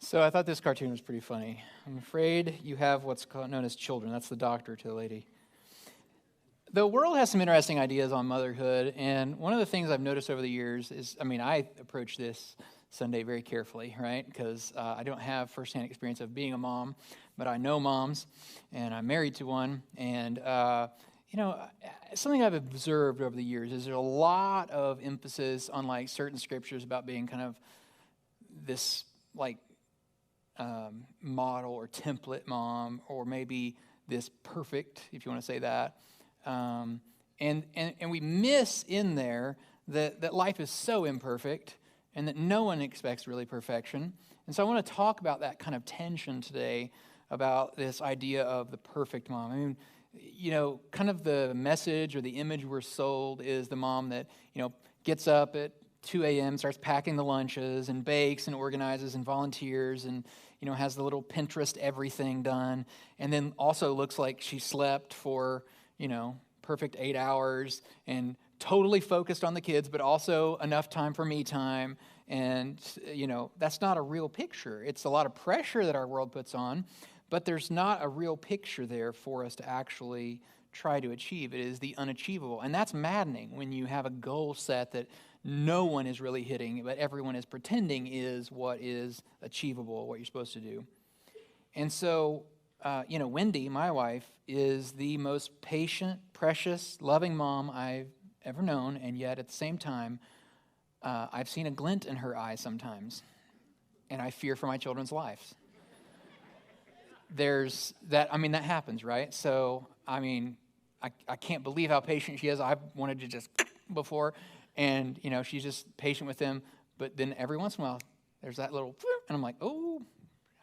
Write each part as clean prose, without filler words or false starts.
So I thought this cartoon was pretty funny. I'm afraid you have what's known as children. That's the doctor to the lady. The world has some interesting ideas on motherhood, and one of the things I've noticed over the years is, I approach this Sunday very carefully, right? Because I don't have firsthand experience of being a mom, but I know moms, and I'm married to one, and something I've observed over the years is there's a lot of emphasis on like certain scriptures about being kind of this like model or template mom, or maybe this perfect, if you want to say that. And we miss in there that life is so imperfect and that no one expects really perfection. And so I want to talk about that kind of tension today, about this idea of the perfect mom. I mean, kind of the message or the image we're sold is the mom that, gets up at 2 a.m., starts packing the lunches and bakes and organizes and volunteers and, has the little Pinterest everything done, and then also looks like she slept for, perfect 8 hours and totally focused on the kids, but also enough time for me time. And, that's not a real picture. It's a lot of pressure that our world puts on, but there's not a real picture there for us to actually try to achieve. It is the unachievable. And that's maddening when you have a goal set that no one is really hitting, but everyone is pretending is what is achievable, what you're supposed to do. And so, Wendy, my wife, is the most patient, precious, loving mom I've ever known, and yet at the same time, I've seen a glint in her eye sometimes, and I fear for my children's lives. There's that, that happens, right? So, I can't believe how patient she is. I've wanted to just before, and, she's just patient with them, but then every once in a while, there's that little, and I'm like, oh,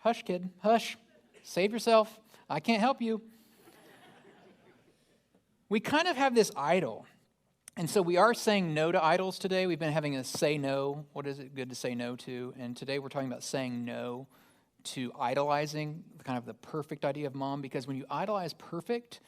hush, kid, hush. Save yourself. I can't help you. We kind of have this idol. And so we are saying no to idols today. We've been having a say no. What is it good to say no to? And today we're talking about saying no to idolizing kind of the perfect idea of mom. Because when you idolize perfect,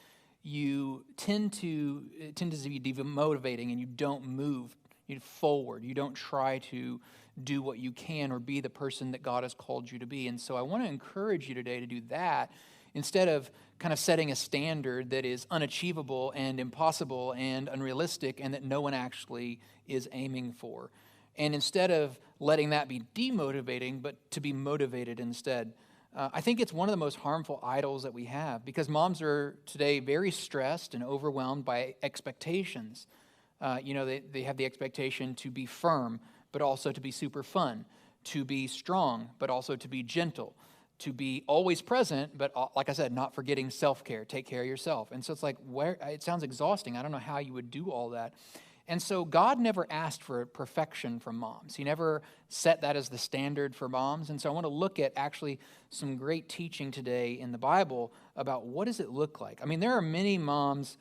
you tend to be demotivating, and you don't move forward. You don't try to do what you can or be the person that God has called you to be. And so I want to encourage you today to do that instead of kind of setting a standard that is unachievable and impossible and unrealistic and that no one actually is aiming for. And instead of letting that be demotivating, but to be motivated instead. I think it's one of the most harmful idols that we have, because moms are today very stressed and overwhelmed by expectations. They have the expectation to be firm, but also to be super fun, to be strong, but also to be gentle, to be always present, but like I said, not forgetting self-care, take care of yourself. And so it's like, it sounds exhausting. I don't know how you would do all that. And so God never asked for perfection from moms. He never set that as the standard for moms. And so I want to look at actually some great teaching today in the Bible about what does it look like. There are many moms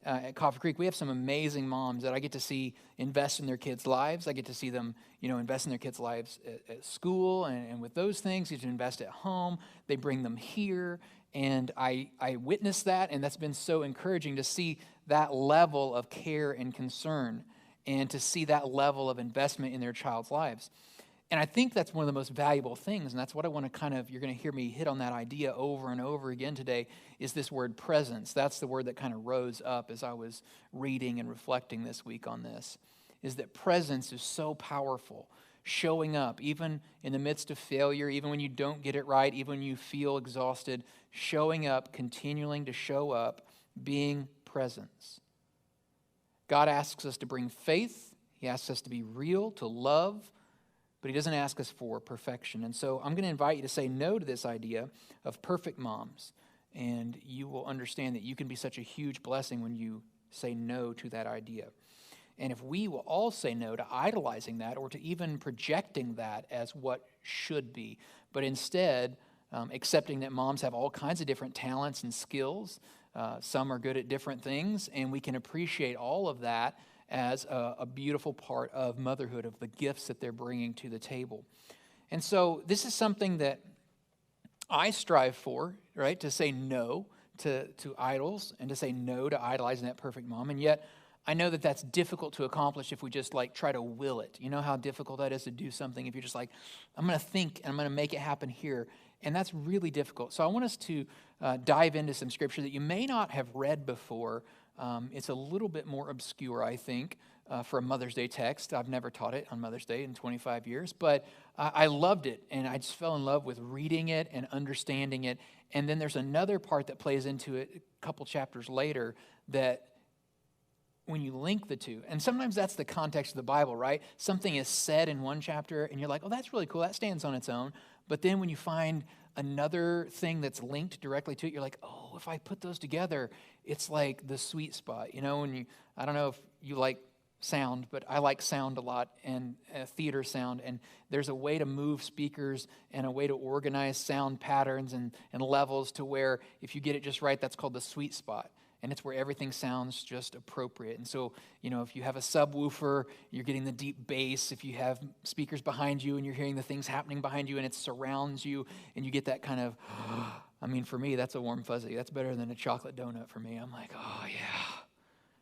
at Coffee Creek. We have some amazing moms that I get to see invest in their kids' lives. I get to see them, invest in their kids' lives at school and with those things. You get to invest at home. They bring them here. And I witnessed that, and that's been so encouraging to see that level of care and concern and to see that level of investment in their child's lives. And I think that's one of the most valuable things, and that's what I want to you're going to hear me hit on that idea over and over again today, is this word presence. That's the word that kind of rose up as I was reading and reflecting this week on this, is that presence is so powerful. Showing up, even in the midst of failure, even when you don't get it right, even when you feel exhausted, showing up, continuing to show up, being presence. God asks us to bring faith. He asks us to be real, to love, but he doesn't ask us for perfection. And so I'm going to invite you to say no to this idea of perfect moms, and you will understand that you can be such a huge blessing when you say no to that idea. And if we will all say no to idolizing that or to even projecting that as what should be, but instead accepting that moms have all kinds of different talents and skills, some are good at different things, and we can appreciate all of that as a beautiful part of motherhood, of the gifts that they're bringing to the table. And so this is something that I strive for, right, to say no to idols and to say no to idolizing that perfect mom, and yet I know that that's difficult to accomplish if we just like try to will it. You know how difficult that is to do something if you're just like, I'm going to think and I'm going to make it happen here. And that's really difficult. So I want us to dive into some scripture that you may not have read before. It's a little bit more obscure, I think, for a Mother's Day text. I've never taught it on Mother's Day in 25 years, but I loved it. And I just fell in love with reading it and understanding it. And then there's another part that plays into it a couple chapters later that when you link the two, and sometimes that's the context of the Bible, right? Something is said in one chapter, and you're like, oh, that's really cool. That stands on its own. But then when you find another thing that's linked directly to it, you're like, oh, if I put those together, it's like the sweet spot. You know, I don't know if you like sound, but I like sound a lot, and theater sound. And there's a way to move speakers and a way to organize sound patterns and levels to where if you get it just right, that's called the sweet spot. And it's where everything sounds just appropriate. And so, you know, if you have a subwoofer, you're getting the deep bass. If you have speakers behind you and you're hearing the things happening behind you and it surrounds you and you get that kind of, I mean, for me, that's a warm fuzzy. That's better than a chocolate donut for me. I'm like, oh, yeah.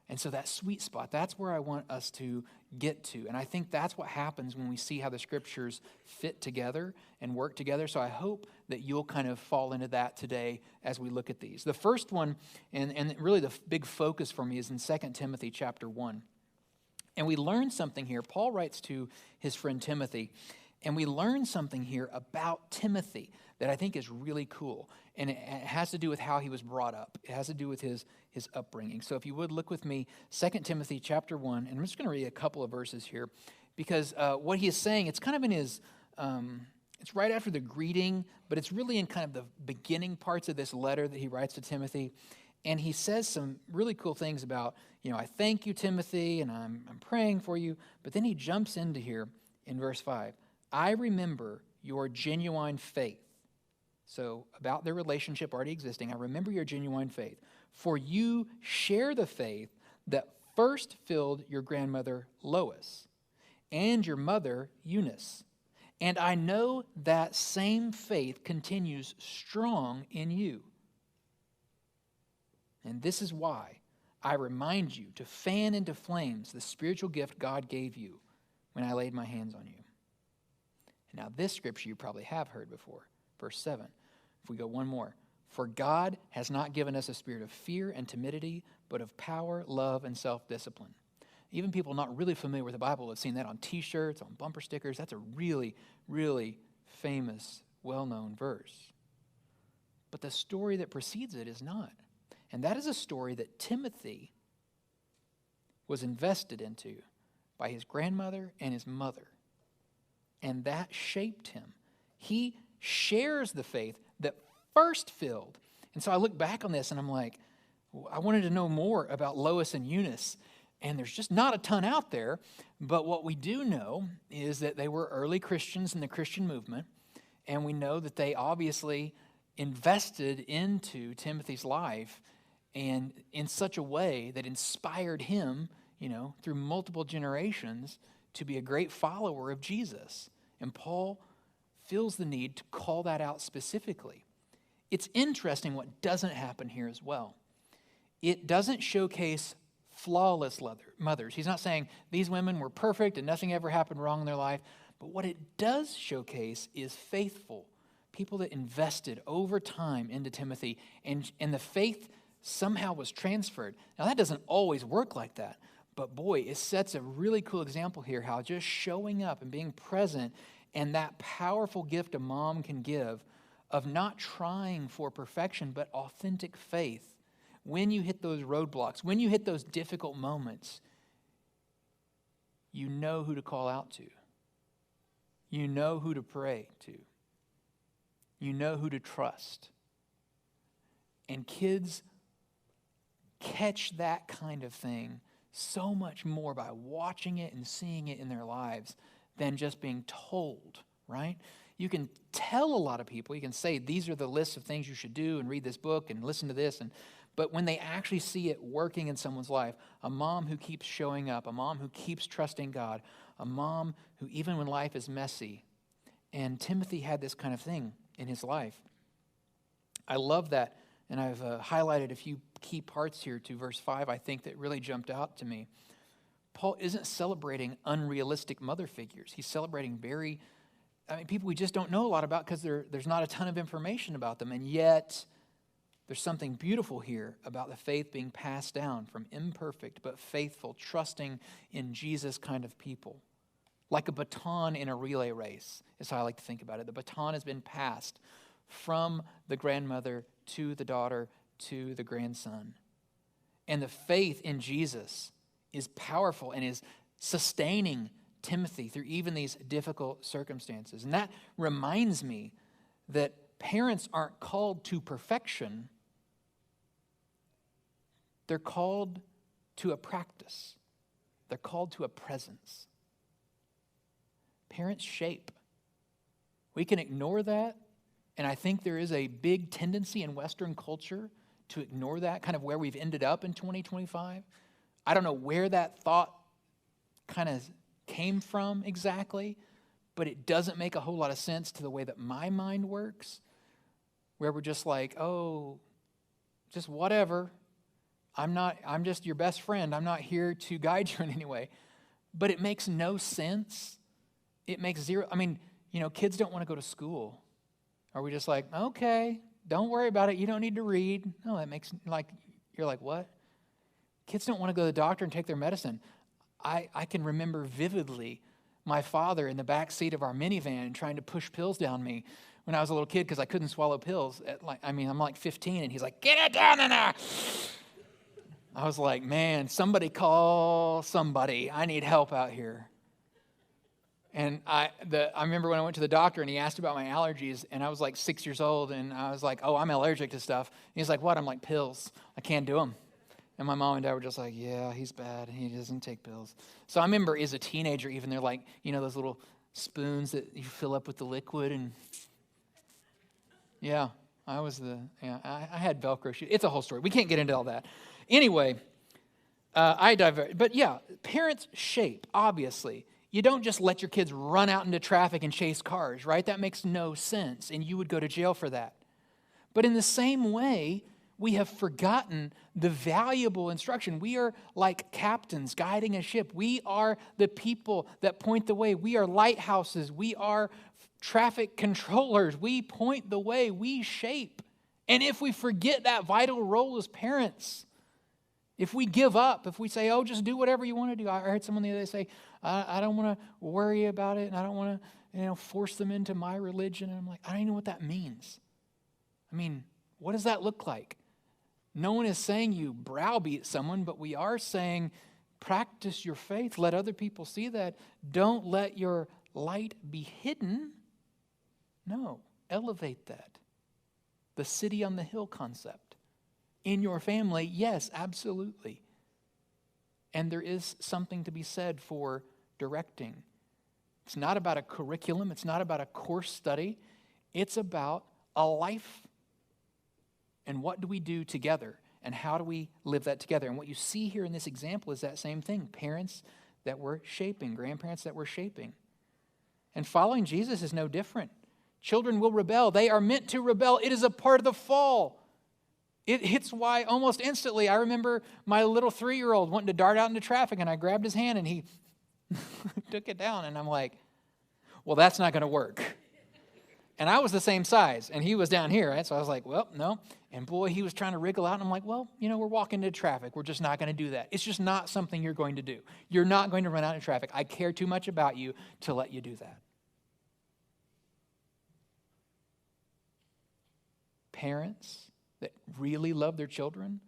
And so that sweet spot, that's where I want us to get to. And I think that's what happens when we see how the scriptures fit together and work together. So I hope that you'll kind of fall into that today as we look at these. The first one, and really the big focus for me, is in 2 Timothy chapter 1. And we learn something here. Paul writes to his friend Timothy, and we learn something here about Timothy that I think is really cool. And it has to do with how he was brought up. It has to do with his upbringing. So if you would, look with me, 2 Timothy chapter 1, and I'm just going to read a couple of verses here, because what he is saying, it's kind of in his, it's right after the greeting, but it's really in kind of the beginning parts of this letter that he writes to Timothy. And he says some really cool things about, you know, I thank you, Timothy, and I'm praying for you. But then he jumps into here in verse 5. I remember your genuine faith. So about their relationship already existing, I remember your genuine faith. For you share the faith that first filled your grandmother Lois and your mother Eunice. And I know that same faith continues strong in you. And this is why I remind you to fan into flames the spiritual gift God gave you when I laid my hands on you. And now this scripture you probably have heard before. Verse 7, if we go one more. For God has not given us a spirit of fear and timidity, but of power, love, and self-discipline. Even people not really familiar with the Bible have seen that on t-shirts, on bumper stickers. That's a really, really famous, well-known verse. But the story that precedes it is not. And that is a story that Timothy was invested into by his grandmother and his mother. And that shaped him. He shares the faith that first filled. And so I look back on this and I'm like, I wanted to know more about Lois and Eunice. And there's just not a ton out there. But what we do know is that they were early Christians in the Christian movement. And we know that they obviously invested into Timothy's life and in such a way that inspired him, you know, through multiple generations to be a great follower of Jesus. And Paul feels the need to call that out specifically. It's interesting what doesn't happen here as well. It doesn't showcase flawless mothers. He's not saying these women were perfect and nothing ever happened wrong in their life. But what it does showcase is faithful people that invested over time into Timothy, and the faith somehow was transferred. Now, that doesn't always work like that. But boy, it sets a really cool example here, how just showing up and being present and that powerful gift a mom can give of not trying for perfection, but authentic faith. When you hit those roadblocks, when you hit those difficult moments, you know who to call out to. You know who to pray to. You know who to trust. And kids catch that kind of thing so much more by watching it and seeing it in their lives than just being told, right? You can tell a lot of people, you can say these are the lists of things you should do and read this book and listen to this, but when they actually see it working in someone's life, a mom who keeps showing up, a mom who keeps trusting God, a mom who even when life is messy, and Timothy had this kind of thing in his life. I love that And I've highlighted a few key parts here to verse 5, I think, that really jumped out to me. Paul isn't celebrating unrealistic mother figures. He's celebrating people we just don't know a lot about because there's not a ton of information about them. And yet, there's something beautiful here about the faith being passed down from imperfect but faithful, trusting in Jesus kind of people. Like a baton in a relay race is how I like to think about it. The baton has been passed from the grandmother to the daughter to the grandson. And the faith in Jesus is powerful and is sustaining Timothy through even these difficult circumstances. And that reminds me that parents aren't called to perfection. They're called to a practice. They're called to a presence. Parents shape. We can ignore that, and I think there is a big tendency in Western culture to ignore that, kind of where we've ended up in 2025. I don't know where that thought kind of came from exactly, but it doesn't make a whole lot of sense to the way that my mind works, where we're just like, oh, just whatever. I'm just your best friend. I'm not here to guide you in any way. But it makes no sense. It makes zero. Kids don't want to go to school. Are we just like, okay, don't worry about it. You don't need to read. No, that makes you're like, what? Kids don't want to go to the doctor and take their medicine. I can remember vividly my father in the back seat of our minivan trying to push pills down me when I was a little kid because I couldn't swallow pills. I'm like 15, and he's like, get it down in there. I was like, man, somebody call somebody. I need help out here. And I remember when I went to the doctor and he asked about my allergies, and I was like 6 years old, and I was like, oh, I'm allergic to stuff. And he's like, what? I'm like, pills. I can't do them. And my mom and dad were just like, yeah, he's bad. He doesn't take pills. So I remember as a teenager, even they're like, those little spoons that you fill up with the liquid. And yeah, I had Velcro shoes. It's a whole story. We can't get into all that. Anyway, I divert. But yeah, parents shape, obviously. You don't just let your kids run out into traffic and chase cars, right? That makes no sense, and you would go to jail for that. But in the same way, we have forgotten the valuable instruction. We are like captains guiding a ship. We are the people that point the way. We are lighthouses. We are traffic controllers. We point the way. We shape. And if we forget that vital role as parents, if we give up, if we say, oh, just do whatever you want to do. I heard someone the other day say, I don't want to worry about it, and I don't want to force them into my religion. And I'm like, I don't even know what that means. What does that look like? No one is saying you browbeat someone, but we are saying practice your faith. Let other people see that. Don't let your light be hidden. No, elevate that. The city on the hill concept. In your family, yes, absolutely. And there is something to be said for directing. It's not about a curriculum. It's not about a course study. It's about a life. And what do we do together? And how do we live that together? And what you see here in this example is that same thing. Parents that we're shaping, grandparents that we're shaping. And following Jesus is no different. Children will rebel. They are meant to rebel. It is a part of the fall. It's why almost instantly, I remember my little 3-year-old wanting to dart out into traffic, and I grabbed his hand and he took it down. And I'm like, well, that's not going to work. And I was the same size, and he was down here, right? So I was like, well, no. And boy, he was trying to wriggle out, and I'm like, well, we're walking into traffic. We're just not going to do that. It's just not something you're going to do. You're not going to run out in traffic. I care too much about you to let you do that. Parents that really love their children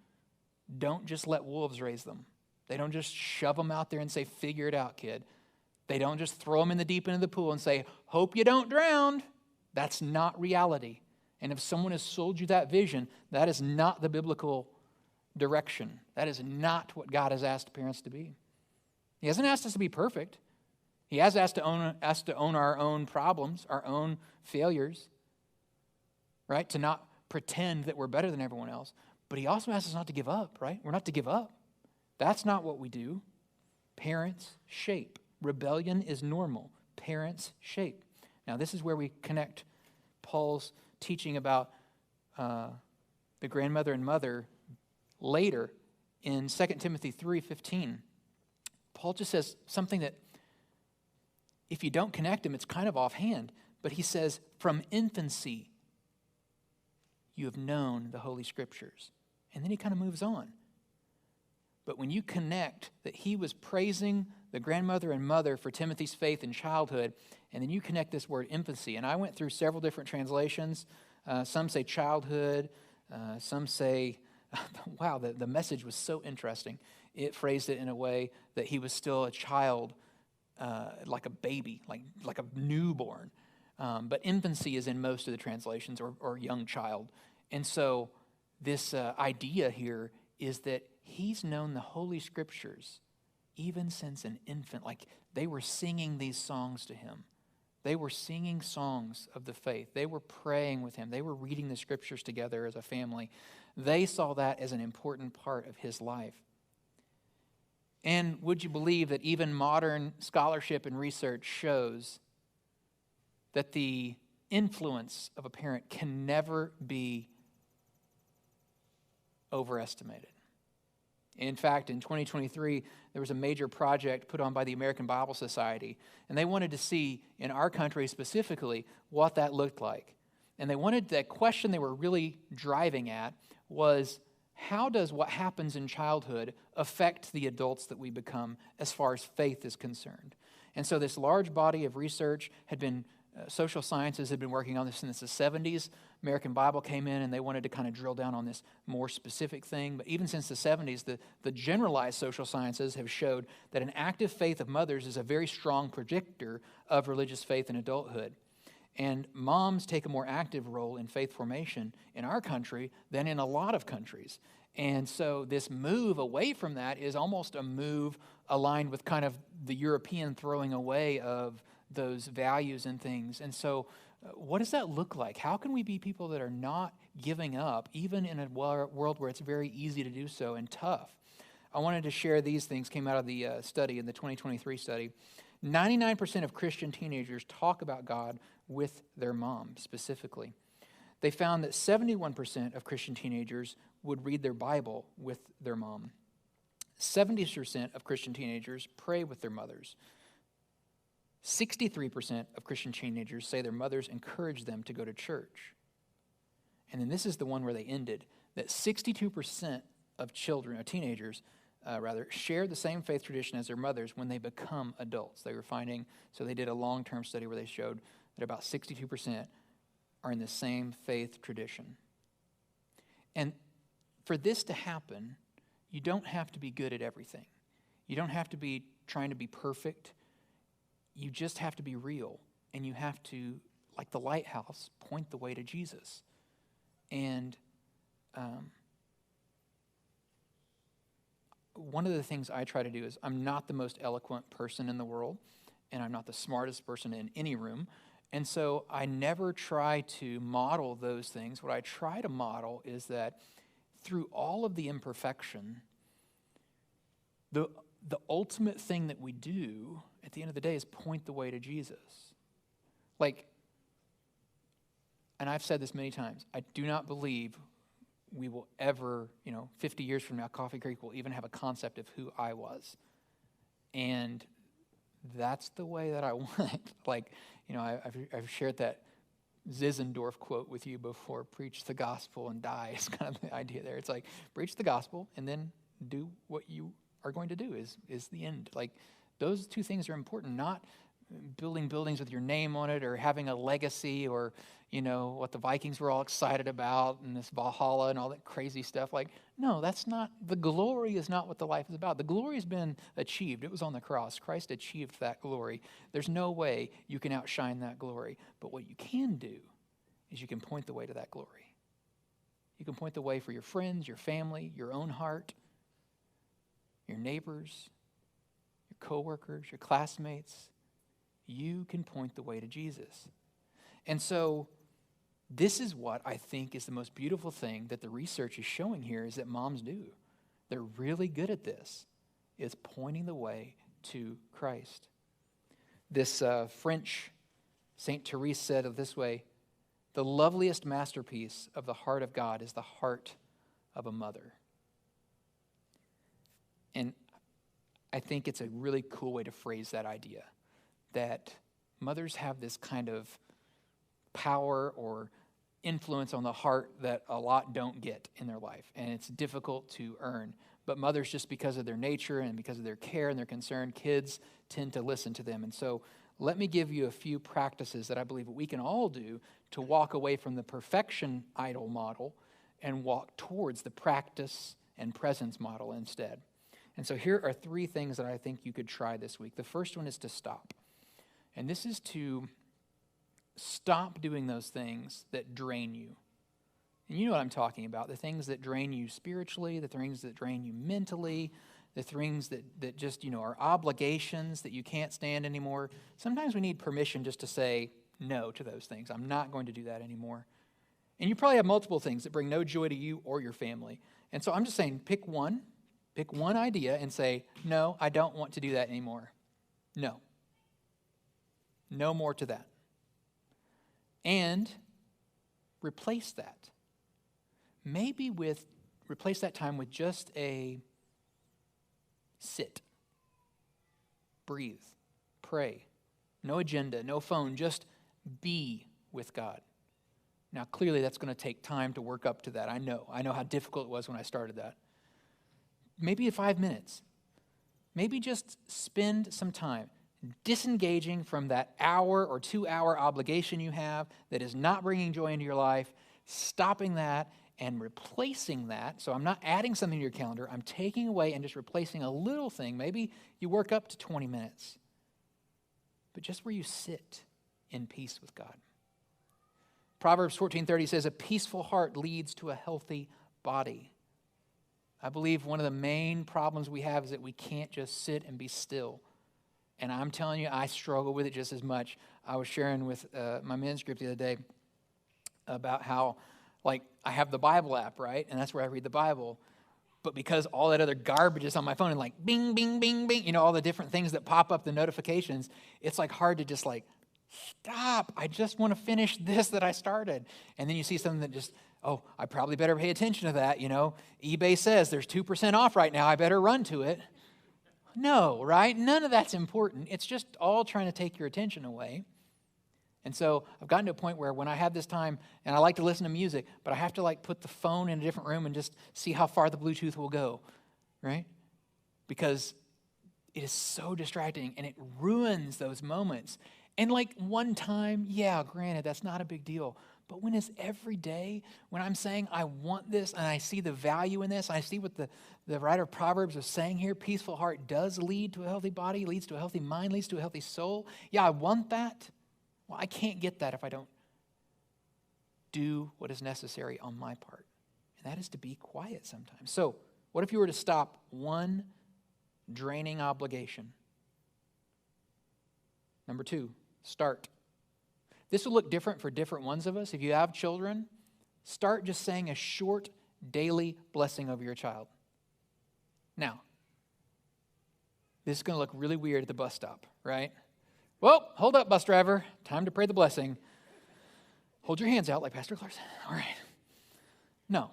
don't just let wolves raise them. They don't just shove them out there and say, figure it out, kid. They don't just throw them in the deep end of the pool and say, hope you don't drown. That's not reality. And if someone has sold you that vision, that is not the biblical direction. That is not what God has asked parents to be. He hasn't asked us to be perfect. He has asked us to own our own problems, our own failures, right? To not pretend that we're better than everyone else. But he also asks us not to give up, right? We're not to give up. That's not what we do. Parents shape. Rebellion is normal. Parents shape. Now, this is where we connect Paul's teaching about the grandmother and mother later in 2 Timothy 3:15. Paul just says something that if you don't connect them, it's kind of offhand. But he says, from infancy, you have known the Holy Scriptures. And then he kind of moves on. But when you connect that he was praising the grandmother and mother for Timothy's faith in childhood, and then you connect this word infancy. And I went through several different translations. Some say childhood. Some say, wow, the message was so interesting. It phrased it in a way that he was still a child, like a baby, like a newborn. But infancy is in most of the translations, or young child. And so this idea here is that he's known the Holy Scriptures even since an infant. Like they were singing these songs to him. They were singing songs of the faith. They were praying with him. They were reading the Scriptures together as a family. They saw that as an important part of his life. And would you believe that even modern scholarship and research shows that the influence of a parent can never be overestimated? In fact, in 2023, there was a major project put on by the American Bible Society, and they wanted to see, in our country specifically, what that looked like. And the question they were really driving at was, how does what happens in childhood affect the adults that we become as far as faith is concerned? And so this large body of research had been, social sciences had been working on this since the 70s. American Bible came in and they wanted to kind of drill down on this more specific thing. But even since the 70s, the generalized social sciences have showed that an active faith of mothers is a very strong predictor of religious faith in adulthood. And moms take a more active role in faith formation in our country than in a lot of countries. And so this move away from that is almost a move aligned with kind of the European throwing away of those values and things. And so what does that look like? How can we be people that are not giving up, even in a world where it's very easy to do so and tough? I wanted to share these things, came out of the study, in the 2023 study. 99% of Christian teenagers talk about God with their mom specifically. They found that 71% of Christian teenagers would read their Bible with their mom. 70% of Christian teenagers pray with their mothers. 63% of Christian teenagers say their mothers encourage them to go to church. And then this is the one where they ended, that 62% of teenagers, share the same faith tradition as their mothers when they become adults. They were finding, so they did a long-term study where they showed that about 62% are in the same faith tradition. And for this to happen, you don't have to be good at everything. You don't have to be trying to be perfect. You just have to be real, and you have to, like the lighthouse, point the way to Jesus. And one of the things I try to do is, I'm not the most eloquent person in the world, and I'm not the smartest person in any room, and so I never try to model those things. What I try to model is that through all of the imperfection, the ultimate thing that we do at the end of the day is point the way to Jesus. And I've said this many times, I do not believe we will ever, 50 years from now, Coffee Creek will even have a concept of who I was. And that's the way that I want. I've shared that Zinzendorf quote with you before, preach the gospel and die is kind of the idea there. It's like, preach the gospel and then do what you are going to do is the end. Those two things are important, not building buildings with your name on it or having a legacy or, what the Vikings were all excited about and this Valhalla and all that crazy stuff. No, that's not, the glory is not what the life is about. The glory has been achieved. It was on the cross. Christ achieved that glory. There's no way you can outshine that glory. But what you can do is you can point the way to that glory. You can point the way for your friends, your family, your own heart, your neighbors, your coworkers, your classmates. You can point the way to Jesus. And so this is what I think is the most beautiful thing that the research is showing here is that moms do. They're really good at this, is pointing the way to Christ. This French Saint Therese said it this way, the loveliest masterpiece of the heart of God is the heart of a mother. And I think it's a really cool way to phrase that idea, that mothers have this kind of power or influence on the heart that a lot don't get in their life, and it's difficult to earn. But mothers, just because of their nature and because of their care and their concern, kids tend to listen to them. And so let me give you a few practices that I believe we can all do to walk away from the perfection idol model and walk towards the practice and presence model instead. And so here are 3 things that I think you could try this week. The first one is to stop. And this is to stop doing those things that drain you. And you know what I'm talking about, the things that drain you spiritually, the things that drain you mentally, the things that just, are obligations that you can't stand anymore. Sometimes we need permission just to say no to those things. I'm not going to do that anymore. And you probably have multiple things that bring no joy to you or your family. And so I'm just saying, pick one idea and say, no, I don't want to do that anymore. No. No more to that. And replace that. Maybe replace that time with just a sit, breathe, pray, no agenda, no phone, just be with God. Now, clearly that's going to take time to work up to that. I know how difficult it was when I started that. Maybe 5 minutes. Maybe just spend some time disengaging from that hour or 2-hour obligation you have that is not bringing joy into your life, stopping that and replacing that. So I'm not adding something to your calendar. I'm taking away and just replacing a little thing. Maybe you work up to 20 minutes, but just where you sit in peace with God. Proverbs 14:30 says, a peaceful heart leads to a healthy body. I believe one of the main problems we have is that we can't just sit and be still. And I'm telling you, I struggle with it just as much. I was sharing with my men's group the other day about how, I have the Bible app, right? And that's where I read the Bible. But because all that other garbage is on my phone and bing, bing, bing, bing, all the different things that pop up, the notifications, it's hard to just stop. I just want to finish this that I started. And then you see something that just, I probably better pay attention to that. eBay says there's 2% off right now. I better run to it. No, right? None of that's important. It's just all trying to take your attention away. And so I've gotten to a point where when I have this time, and I like to listen to music, but I have to put the phone in a different room and just see how far the Bluetooth will go, right? Because it is so distracting and it ruins those moments. And one time, yeah, granted, that's not a big deal. But when it's every day, when I'm saying I want this and I see the value in this, I see what the writer of Proverbs is saying here, peaceful heart does lead to a healthy body, leads to a healthy mind, leads to a healthy soul. Yeah, I want that. Well, I can't get that if I don't do what is necessary on my part. And that is to be quiet sometimes. So what if you were to stop one draining obligation? Number 2, start. This will look different for different ones of us. If you have children, start just saying a short daily blessing over your child. Now, this is going to look really weird at the bus stop, right? Well, hold up, bus driver. Time to pray the blessing. Hold your hands out like Pastor Clark said. All right. No.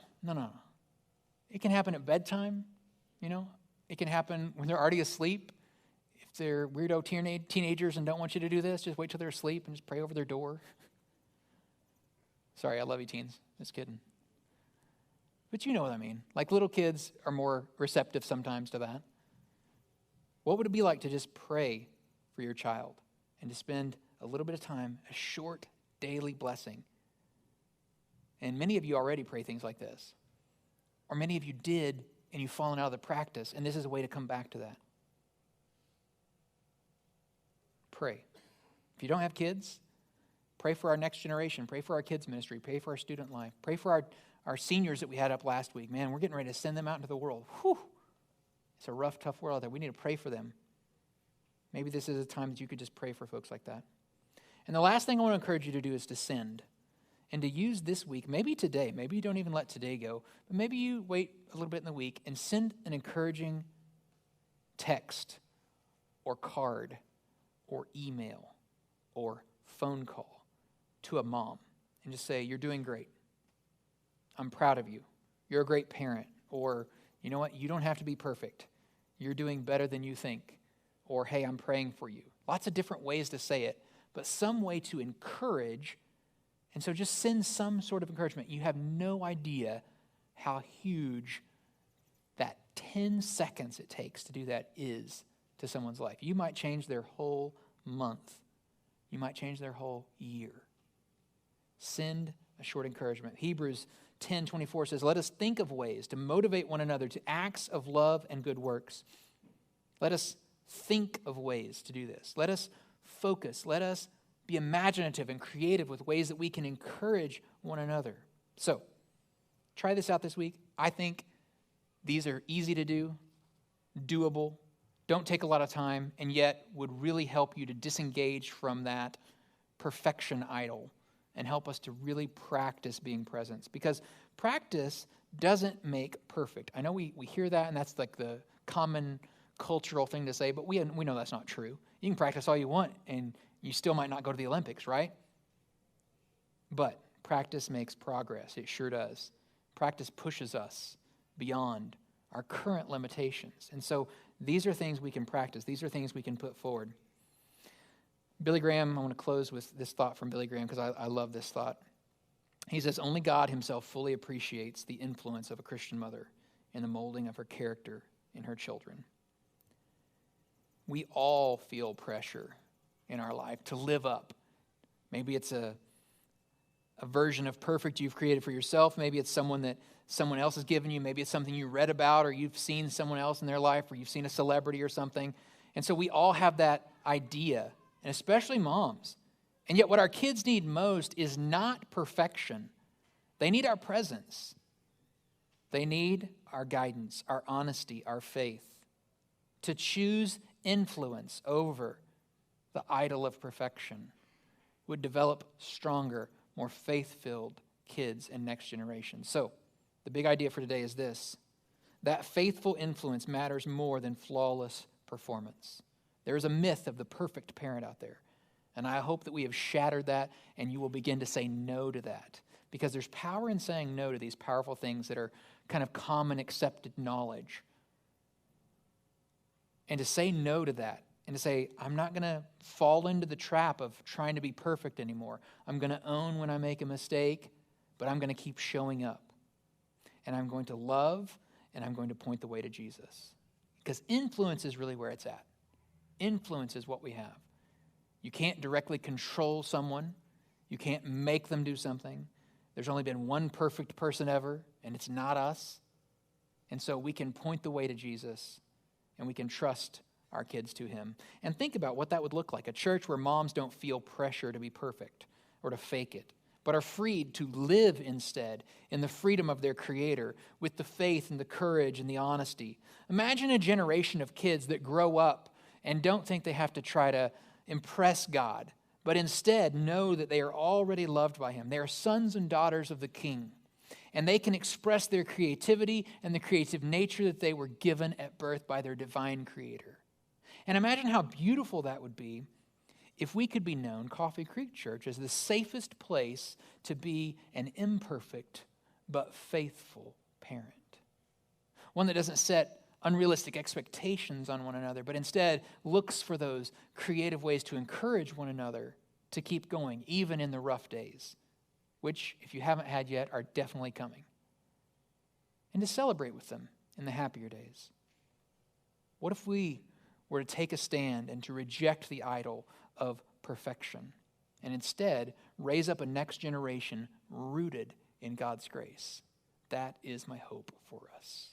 It can happen at bedtime, It can happen when they're already asleep. If they're weirdo teenagers and don't want you to do this, just wait till they're asleep and just pray over their door. Sorry, I love you teens. Just kidding. But you know what I mean. Little kids are more receptive sometimes to that. What would it be like to just pray for your child and to spend a little bit of time, a short daily blessing? And many of you already pray things like this. Or many of you did and you've fallen out of the practice, and this is a way to come back to that. Pray. If you don't have kids, pray for our next generation. Pray for our kids' ministry. Pray for our student life. Pray for our seniors that we had up last week. Man, we're getting ready to send them out into the world. Whew. It's a rough, tough world out there. We need to pray for them. Maybe this is a time that you could just pray for folks like that. And the last thing I want to encourage you to do is to send. And to use this week, maybe today, maybe you don't even let today go, but maybe you wait a little bit in the week and send an encouraging text or card or email or phone call to a mom and just say, you're doing great. I'm proud of you. You're a great parent. Or, you know what? You don't have to be perfect. You're doing better than you think. Or, hey, I'm praying for you. Lots of different ways to say it, but some way to encourage. And so just send some sort of encouragement. You have no idea how huge that 10 seconds it takes to do that is to someone's life. You might change their whole month. You might change their whole year. Send a short encouragement. Hebrews 10:24 says, let us think of ways to motivate one another to acts of love and good works. Let us think of ways to do this. Let us focus. Let us be imaginative and creative with ways that we can encourage one another. So, try this out this week. I think these are easy to do, doable, don't take a lot of time, and yet would really help you to disengage from that perfection idol and help us to really practice being present. Because practice doesn't make perfect. I know we hear that, and that's like the common cultural thing to say, but we know that's not true. You can practice all you want, and you still might not go to the Olympics, right? But practice makes progress. It sure does. Practice pushes us beyond our current limitations. And so these are things we can practice. These are things we can put forward. Billy Graham, I want to close with this thought from Billy Graham because I love this thought. He says, only God himself fully appreciates the influence of a Christian mother in the molding of her character in her children. We all feel pressure in our life to live up. Maybe it's a version of perfect you've created for yourself. Maybe it's someone that someone else has given you. Maybe it's something you read about or you've seen someone else in their life or you've seen a celebrity or something. And so we all have that idea, and especially moms. And yet what our kids need most is not perfection. They need our presence. They need our guidance, our honesty, our faith. To choose influence over the idol of perfection would develop stronger, more faith-filled kids and next generation. So, the big idea for today is this: that faithful influence matters more than flawless performance. There is a myth of the perfect parent out there, and I hope that we have shattered that and you will begin to say no to that, because there's power in saying no to these powerful things that are kind of common accepted knowledge. And to say no to that, and to say, I'm not going to fall into the trap of trying to be perfect anymore. I'm going to own when I make a mistake, but I'm going to keep showing up. And I'm going to love, and I'm going to point the way to Jesus. Because influence is really where it's at. Influence is what we have. You can't directly control someone. You can't make them do something. There's only been one perfect person ever, and it's not us. And so we can point the way to Jesus, and we can trust our kids to him. And think about what that would look like. A church where moms don't feel pressure to be perfect or to fake it, but are freed to live instead in the freedom of their Creator with the faith and the courage and the honesty. Imagine a generation of kids that grow up and don't think they have to try to impress God, but instead know that they are already loved by him. They are sons and daughters of the King, and they can express their creativity and the creative nature that they were given at birth by their divine Creator. And imagine how beautiful that would be if we could be known, Coffee Creek Church, as the safest place to be an imperfect but faithful parent. One that doesn't set unrealistic expectations on one another, but instead looks for those creative ways to encourage one another to keep going, even in the rough days, which, if you haven't had yet, are definitely coming. And to celebrate with them in the happier days. What if we were to take a stand and to reject the idol of perfection and instead raise up a next generation rooted in God's grace? That is my hope for us.